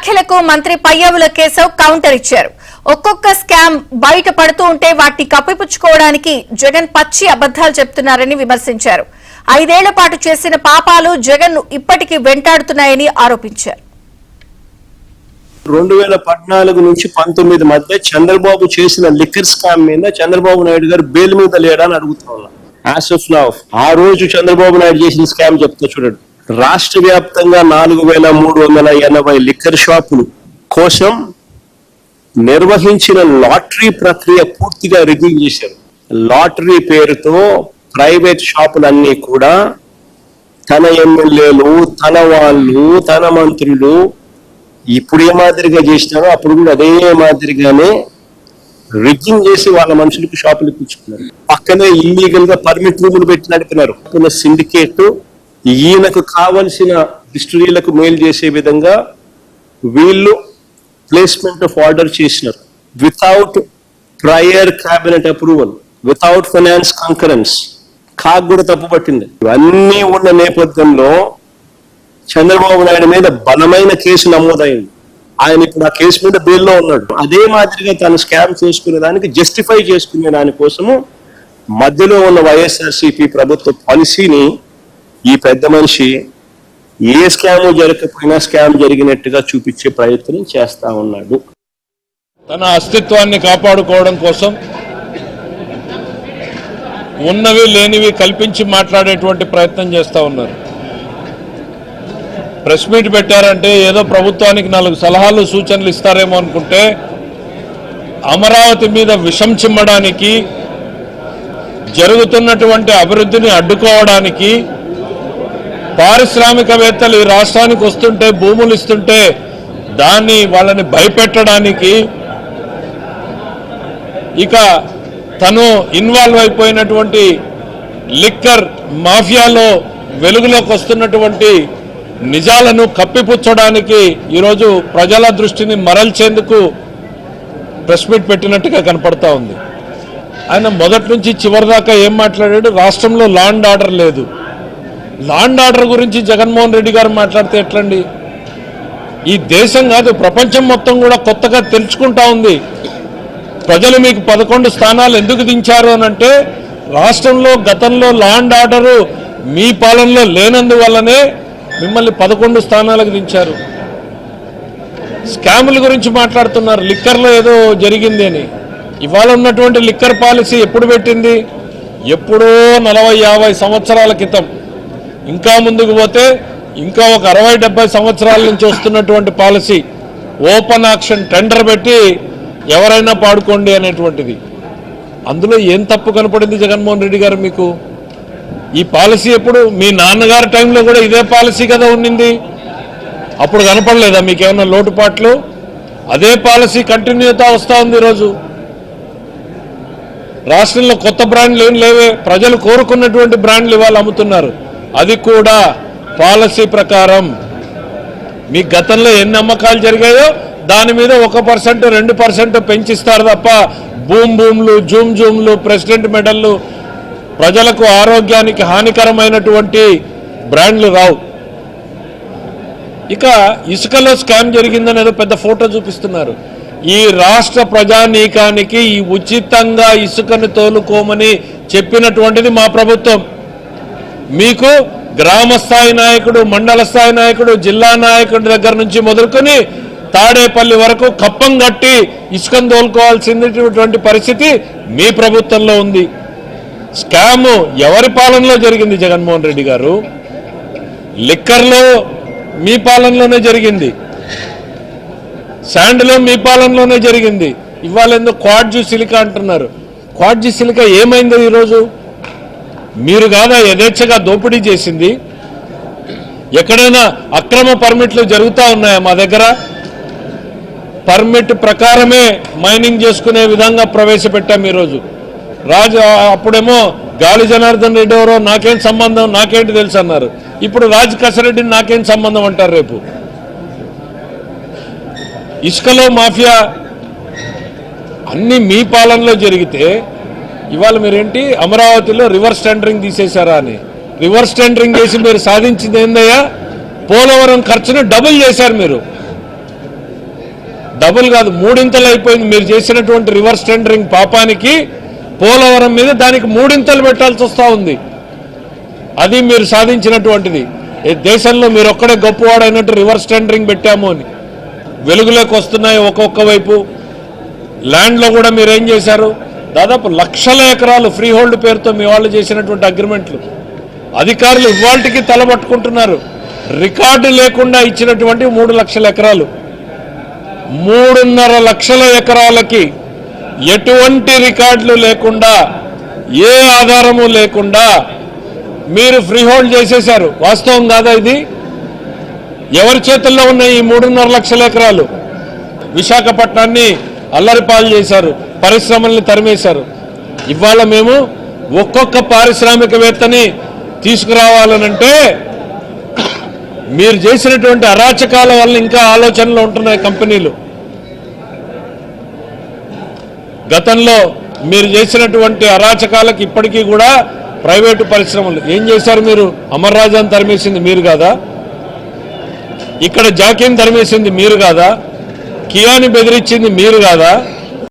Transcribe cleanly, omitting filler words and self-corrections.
వ్యాఖ్యలకు మంత్రి పయ్యావుల కేశవ్ కౌంటర్ ఇచ్చారు. ఒక్కొక్క స్కామ్ బయట పడుతూ ఉంటే వాటిని కప్పిపుచ్చుకోవడానికి జగన్ పచ్చి అబద్దాలు చెప్తున్నారని విమర్శించారు. 5 ఏళ్ల పాటు చేసిన పాపాలు జగన్ ను ఇప్పటికీ వెంటాడుతున్నాయని ఆరోపించారు. 2014 నుంచి 19 మధ్య చంద్రబాబు చేసిన లిక్కర్ స్కామ్ మీద చంద్రబాబు నాయుడు గారు బెయిల్ మీద లేడని అడుగుతున్నా. యాజ్ ఆఫ్ నౌ ఆ రోజు చంద్రబాబు నాయుడు చేసిన స్కామ్ చెప్తా చూడండి. రాష్ట్ర వ్యాప్తంగా 4380 లిక్కర్ షాపులు కోసం నిర్వహించిన లాటరీ ప్రక్రియ పూర్తిగా రివ్యూ చేశారు. లాటరీ పేరుతో ప్రైవేట్ షాపులన్నీ కూడా తన ఎమ్మెల్యేలు, తన వాళ్ళు, తన మంత్రులు ఇప్పుడు ఏ మాదిరిగా చేసినారో అప్పుడు కూడా అదే మాదిరిగానే రిగ్గింగ్ చేసి వాళ్ళ మనుషులకు షాపులు ఇప్పించుకున్నారు. పక్కనే ఇల్లీగల్ గా పర్మిట్ రూములు పెట్టి నడిపినారు. సిండికేట్ ఈయనకు కావలసిన డిస్ట్రిక్టులకు మెయిల్ చేసే విధంగా వీళ్ళు ప్లేస్మెంట్ ఆఫ్ ఆర్డర్ చేసినారు. Without prior cabinet approval, without finance concurrence. కాకు కూడా తప్పు పట్టింది. ఇవన్నీ ఉన్న నేపథ్యంలో చంద్రబాబు నాయుడు మీద బలమైన కేసు నమోదైంది. ఆయన ఇప్పుడు ఆ కేసు మీద బెయిల్లో ఉన్నాడు. అదే మాదిరిగా తను స్కామ్ చేసుకునే దానికి జస్టిఫై చేసుకునే దానికోసము మధ్యలో ఉన్న వైఎస్ఆర్సీపీ ప్రభుత్వ పాలసీని ఈ పెద్ద మనిషి ఏ స్కామ్ జరగకపోయినా స్కామ్ జరిగినట్టుగా చూపించే ప్రయత్నం చేస్తా ఉన్నాడు. తన అస్తిత్వాన్ని కాపాడుకోవడం కోసం ఉన్నవి లేనివి కల్పించి మాట్లాడేటువంటి ప్రయత్నం చేస్తూ ఉన్నారు. ప్రెస్ మీట్ పెట్టారంటే ఏదో ప్రభుత్వానికి 4 సలహాలు సూచనలు ఇస్తారేమో అనుకుంటే అమరావతి మీద విషం చిమ్మడానికి, జరుగుతున్నటువంటి అభివృద్ధిని అడ్డుకోవడానికి, పారిశ్రామికవేత్తలు ఈ రాష్ట్రానికి వస్తుంటే భూములు ఇస్తుంటే వాళ్ళని భయపెట్టడానికి, ఇక తను ఇన్వాల్వ్ అయిపోయినటువంటి లిక్కర్ మాఫియాలో వెలుగులోకి వస్తున్నటువంటి నిజాలను కప్పిపుచ్చడానికి ఈరోజు ప్రజల దృష్టిని మరల్చేందుకు ప్రెస్ మీట్ పెట్టినట్టుగా కనపడతా ఉంది. ఆయన మొదటి నుంచి చివరి దాకా ఏం మాట్లాడాడు? రాష్ట్రంలో లా అండ్ ఆర్డర్ లేదు. లా అండ్ ఆర్డర్ గురించి జగన్మోహన్ రెడ్డి గారు మాట్లాడితే ఎట్లండి? ఈ దేశం కాదు ప్రపంచం మొత్తం కూడా కొత్తగా తెలుసుకుంటా ఉంది. ప్రజలు మీకు 11 స్థానాలు ఎందుకు దించారు అనంటే రాష్ట్రంలో గతంలో లా అండ్ ఆర్డర్ మీ పాలనలో లేనందువల్లనే మిమ్మల్ని 11 స్థానాలకు దించారు. స్కాముల గురించి మాట్లాడుతున్నారు. లిక్కర్లో ఏదో జరిగింది అని. ఇవాళ ఉన్నటువంటి లిక్కర్ పాలసీ ఎప్పుడు పెట్టింది? ఎప్పుడో 40-50 సంవత్సరాల క్రితం. ఇంకా ముందుకు పోతే ఇంకా ఒక 60-70 సంవత్సరాల నుంచి వస్తున్నటువంటి పాలసీ. ఓపెన్ ఆక్షన్ టెండర్ పెట్టి ఎవరైనా పాడుకోండి అనేటువంటిది. అందులో ఏం తప్పు కనపడింది జగన్మోహన్ రెడ్డి గారు మీకు? ఈ పాలసీ ఎప్పుడు? మీ నాన్నగారి టైంలో కూడా ఇదే పాలసీ కదా ఉండింది. అప్పుడు కనపడలేదా మీకేమన్నా లోటుపాట్లు? అదే పాలసీ కంటిన్యూతా వస్తూ ఉంది. ఈరోజు రాష్ట్రంలో కొత్త బ్రాండ్లు ఏం లేవే. ప్రజలు కోరుకున్నటువంటి బ్రాండ్లు ఇవాళ అమ్ముతున్నారు. అది కూడా పాలసీ ప్రకారం. మీ గతంలో ఎన్ని అమ్మకాలు జరిగాయో దాని మీద 1%, 2% పెంచిస్తారు తప్ప భూమ్లు, జూమ్లు, ప్రెసిడెంట్ మెడల్లు, ప్రజలకు ఆరోగ్యానికి హానికరమైనటువంటి బ్రాండ్లు రావు. ఇక ఇసుకలో స్కామ్ జరిగిందని ఏదో పెద్ద ఫోటో చూపిస్తున్నారు. ఈ రాష్ట్ర ప్రజానీకానికి ఈ ఉచితంగా ఇసుకను తోలుకోమని చెప్పినటువంటిది మా ప్రభుత్వం. మీకు గ్రామ స్థాయి నాయకుడు, మండల స్థాయి నాయకుడు, జిల్లా నాయకుడి దగ్గర నుంచి మొదలుకొని తాడేపల్లి వరకు కప్పం కట్టి ఇసుకను తోలుకోవాల్సినటువంటి పరిస్థితి మీ ప్రభుత్వంలో ఉంది. స్కామ్ ఎవరి పాలనలో జరిగింది జగన్మోహన్ రెడ్డి గారు? లిక్కర్లో మీ పాలనలోనే జరిగింది. శాండ్లో మీ పాలనలోనే జరిగింది. ఇవాళ ఎందుకు క్వాడ్జీ సిలికా అంటున్నారు? క్వాడ్జీ సిలికా ఏమైందో ఈరోజు? మీరు కాదా యథేచ్ఛగా దోపిడీ చేసింది? ఎక్కడైనా అక్రమ పర్మిట్లు జరుగుతూ ఉన్నాయా? మా దగ్గర పర్మిట్ ప్రకారమే మైనింగ్ చేసుకునే విధంగా ప్రవేశపెట్టాం ఈరోజు. అప్పుడేమో గాలి జనార్దన్ రెడ్డి ఎవరో నాకేం సంబంధం, నాకేంటి తెలుసు అన్నారు. ఇప్పుడు రాజ్ కసిరెడ్డిని నాకేం సంబంధం అంటారు రేపు. ఇసుకలో మాఫియా అన్ని మీ పాలనలో జరిగితే ఇవాళ మీరేంటి అమరావతిలో రివర్స్ టెండరింగ్ తీసేశారా అని? రివర్స్ టెండరింగ్ చేసి మీరు సాధించింది ఏందయ్యా? పోలవరం ఖర్చును డబుల్ చేశారు మీరు. డబుల్ కాదు మూడింతలు అయిపోయింది. మీరు చేసినటువంటి రివర్స్ టెండరింగ్ పాపానికి పోలవరం మీద దానికి మూడింతలు పెట్టాల్సి వస్తూ ఉంది. అది మీరు సాధించినటువంటిది. ఈ దేశంలో మీరు ఒక్కడే గొప్పవాడైనట్టు రివర్స్ టెండరింగ్ పెట్టాము అని. వెలుగులోకి వస్తున్నాయి ఒక్కొక్క వైపు. ల్యాండ్లో కూడా మీరు ఏం చేశారు? దాదాపు లక్షల ఎకరాలు ఫ్రీ హోల్డ్ పేరుతో మీ వాళ్ళు చేసినటువంటి అగ్రిమెంట్లు అధికారులు ఇవాళకి తలబట్టుకుంటున్నారు. రికార్డు లేకుండా ఇచ్చినటువంటి 3 లక్షల ఎకరాలు, 3.5 లక్షల ఎకరాలకి ఎటువంటి రికార్డులు లేకుండా, ఏ ఆధారము లేకుండా మీరు ఫ్రీ హోల్డ్ చేసేశారు. వాస్తవం కాదా ఇది? ఎవరి చేతుల్లో ఉన్నాయి ఈ 3.5 లక్షల ఎకరాలు? విశాఖపట్నాన్ని అల్లరిపాలు చేశారు, పరిశ్రమల్ని తరిమేశారు. ఇవాళ మేము ఒక్కొక్క పారిశ్రామికవేత్తని తీసుకురావాలనంటే మీరు చేసినటువంటి అరాచకాల వల్ల ఇంకా ఆలోచనలు ఉంటున్నాయి కంపెనీలు. గతంలో మీరు చేసినటువంటి అరాచకాలకు ఇప్పటికీ కూడా ప్రైవేటు పరిశ్రమలు ఏం చేశారు? మీరు అమర్ రాజాని తరిమేసింది మీరు కాదా? ఇక్కడ జాకీని తరిమేసింది మీరు కాదా? కియాని బెదిరించింది మీరు కాదా?